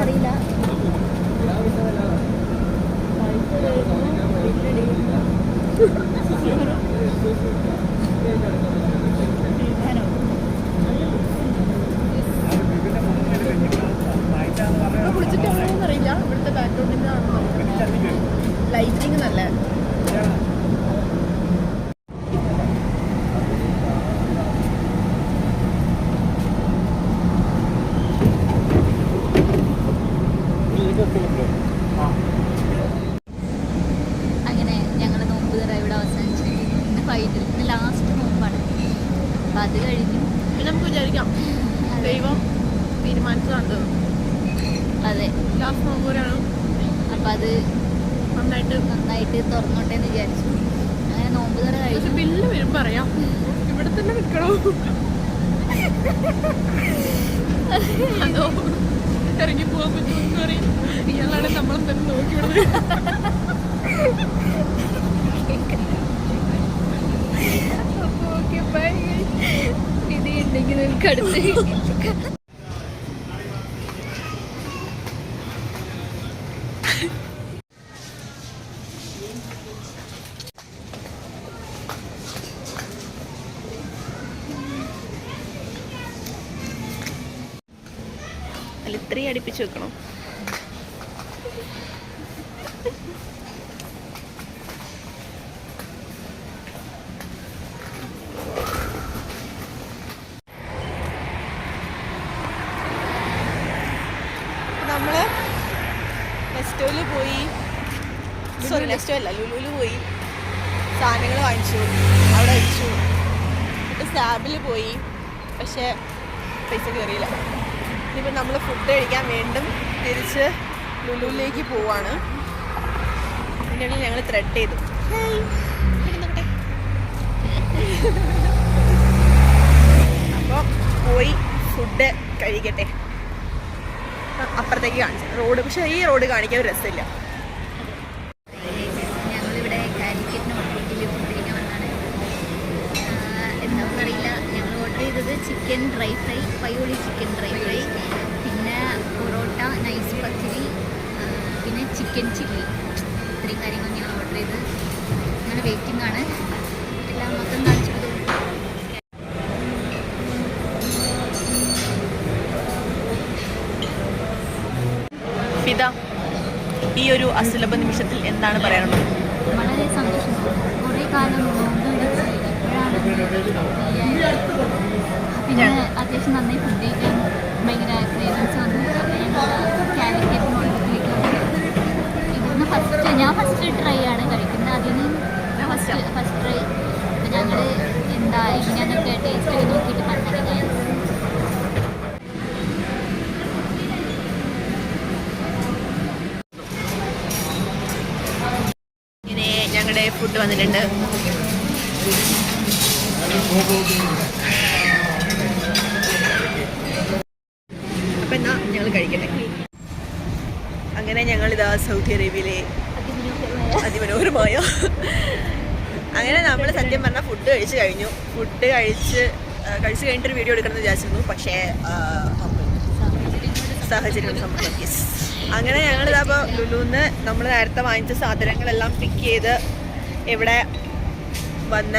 അറിയില്ല. കുളിച്ചിട്ടാണോന്നറിയില്ല. ഇവിടുത്തെ ബാക്ക്ഗ്രൗണ്ടിൻ്റെ ലൈറ്റിങ് നല്ല. അങ്ങനെ ഞങ്ങൾ നോമ്പ് തുറ ഇവിടെ അവസാനിച്ചു. ഇന്ന് ഫൈനൽ, ഇന്ന് ലാസ്റ്റ് നോമ്പാണ്. അപ്പം അത് കഴിഞ്ഞു പിന്നെ നമുക്ക് വിചാരിക്കാം ദൈവം തീരുമാനിച്ചതാണ്. അതെ, ലാസ്റ്റ് നോമ്പൂരാണ്. അപ്പം അത് നന്നായിട്ട് തുറന്നോട്ടെ എന്ന് വിചാരിച്ചു. അങ്ങനെ നോമ്പ് തുറ കഴിഞ്ഞു. ബില്ല് വരും പറയാം, ഇവിടെ തന്നെ നിൽക്കണോ അതോ ഇറങ്ങി പോകാൻ പറ്റുമെന്ന് പറയും. ഇയാളാണ് നമ്മളും തന്നെ നോക്കിവിടുന്നത്. അപ്പോൾ ഓക്കെ, ബൈ. ഇത് ഉണ്ടെങ്കിൽ നമുക്ക് അടുത്ത് ഇത്രയും അടുപ്പിച്ച് വെക്കണം. നമ്മള് നെസ്റ്റോയില് പോയി, സോറി നെസ്റ്റോ അല്ല ലുലുവിൽ പോയി സാധനങ്ങൾ വാങ്ങിച്ചു, അവിടെ വെച്ചു. എന്നിട്ട് സ്റ്റാബിൽ പോയി, പക്ഷെ പൈസ കയറിയില്ല. ഇനിയിപ്പോൾ നമ്മൾ ഫുഡ് കഴിക്കാൻ വീണ്ടും തിരിച്ച് ലുലുവിലേക്ക് പോവാണ്. പിന്നീട് ഞങ്ങൾ ത്രെഡ് ചെയ്തു. അപ്പോൾ പോയി ഫുഡ് കഴിക്കട്ടെ. അപ്പുറത്തേക്ക് കാണിച്ചു റോഡ്, പക്ഷെ ഈ റോഡ് കാണിക്കാൻ ഒരു രസമില്ല. ഞങ്ങളിവിടെ കാലിക്കറ്റിന് ഹോട്ടലിൽ ഫുഡ് കഴിക്കാൻ വന്നാണ്. എന്താണെന്നറിയില്ല, ഞങ്ങൾ ഓർഡർ ചെയ്തത് chicken dry fry, Payyoli chicken dry fry, പിന്നെ പൊറോട്ട, നൈസ് പത്തിരി, പിന്നെ ചിക്കൻ ചില്ലി. ഇത്രയും കാര്യങ്ങൾ ഞങ്ങൾ ഓർഡർ ചെയ്ത് ഞങ്ങൾ വെയിറ്റിംഗ് ആണ്. എല്ലാം മൊത്തം കാണിച്ചു. ഫിദ, ഈ ഒരു അസുലഭ നിമിഷത്തിൽ എന്താണ് പറയാനുള്ളത്? വളരെ സന്തോഷം. കുറേ കാലം പിന്നെ അത്യാവശ്യം നന്നായി ഫുഡ് കഴിക്കാൻ ഭയങ്കര ക്രേവിങ്സ് വന്നു. കാലിക്കറ്റ് ഹോട്ടലിലേക്ക് ഇവിടുന്ന് ഞാൻ ഫസ്റ്റ് ട്രൈ ആണ് കഴിക്കുന്നത്. അതിന് ഫസ്റ്റ് ട്രൈ. അപ്പം ഞങ്ങൾ എന്താ എങ്ങനെയാണെന്നൊക്കെ ടേസ്റ്റ് ചെയ്ത് നോക്കിയിട്ട് പറഞ്ഞത് ഞാൻ. ഇങ്ങനെ ഞങ്ങളുടെ ഫുഡ് വന്നിട്ടുണ്ട്. അപ്പം എന്നാ ഞങ്ങൾ കഴിക്കട്ടെ. അങ്ങനെ ഞങ്ങളിതാ സൗദി അറേബ്യയിലെ അതിമനോഹരമായ അങ്ങനെ നമ്മൾ സത്യം പറഞ്ഞാൽ ഫുഡ് കഴിച്ച് കഴിഞ്ഞു. ഫുഡ് കഴിച്ച് കഴിഞ്ഞിട്ടൊരു വീഡിയോ എടുക്കണമെന്ന് വിചാരിച്ചിരുന്നു, പക്ഷേ സാഹചര്യം സമ്മർദ്ദം. അങ്ങനെ ഞങ്ങളിതാപ്പോൾ ലുലുന്ന് നമ്മൾ നേരത്തെ വാങ്ങിച്ച സാധനങ്ങളെല്ലാം പിക്ക് ചെയ്ത് ഇവിടെ വന്ന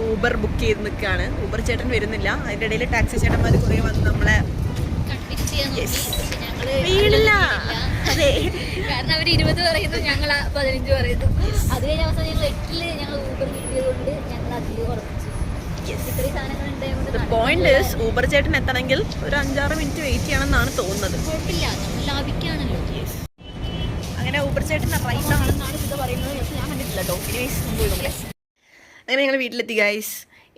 ഊബർ ബുക്ക് ചെയ്ത് നിൽക്കുകയാണ്. ഊബർ ചേട്ടൻ വരുന്നില്ല. അതിൻ്റെ ഇടയിൽ ടാക്സി ചേട്ടന്മാർ കുറേ വന്ന് നമ്മളെ വീടില്ല. അതെ, കാരണം അവർ 20 പറയുന്നു, ഞങ്ങൾ 15 പറയുന്നു. അത് കഴിഞ്ഞ അവസാനം ഞങ്ങൾ 8 ഞങ്ങൾ ഊബർ കിട്ടിയതുകൊണ്ട് ഞങ്ങൾ അതിൽ ഉറപ്പിച്ചു. ഇത്രയും സാധനങ്ങൾ ഉണ്ടായതുകൊണ്ട് പോയിന്റ് ഊബർ ചേട്ടൻ എത്തണമെങ്കിൽ ഒരു 5-6 മിനിറ്റ് വെയിറ്റ് ചെയ്യണമെന്നാണ് തോന്നുന്നത്. കുഴപ്പമില്ല, നമ്മൾ ലാഭിക്കാണല്ലോ. അങ്ങനെ ഊബർ ചേട്ടൻ റൈറ്റ് ആണെന്നാണ് ഇത് പറയുന്നത്. പക്ഷെ ഞാൻ കണ്ടിട്ടില്ല കേട്ടോ. അങ്ങനെ ഞങ്ങൾ വീട്ടിലെത്തി ഗൈസ്.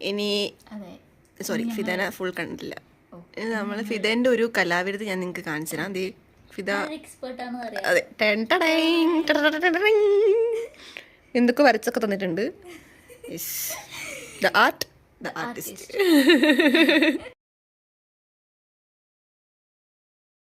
ഇനി സോറി, ഫിദാന ഫുൾ കണ്ടിട്ടില്ല. നമ്മൾ ഫിദേൻ്റെ ഒരു കലാവിരുത് ഞാൻ നിങ്ങൾക്ക് കാണിച്ചു തരാം. ഫിദ അതെ എന്തൊക്കെ വരച്ചൊക്കെ തന്നിട്ടുണ്ട്. The artist.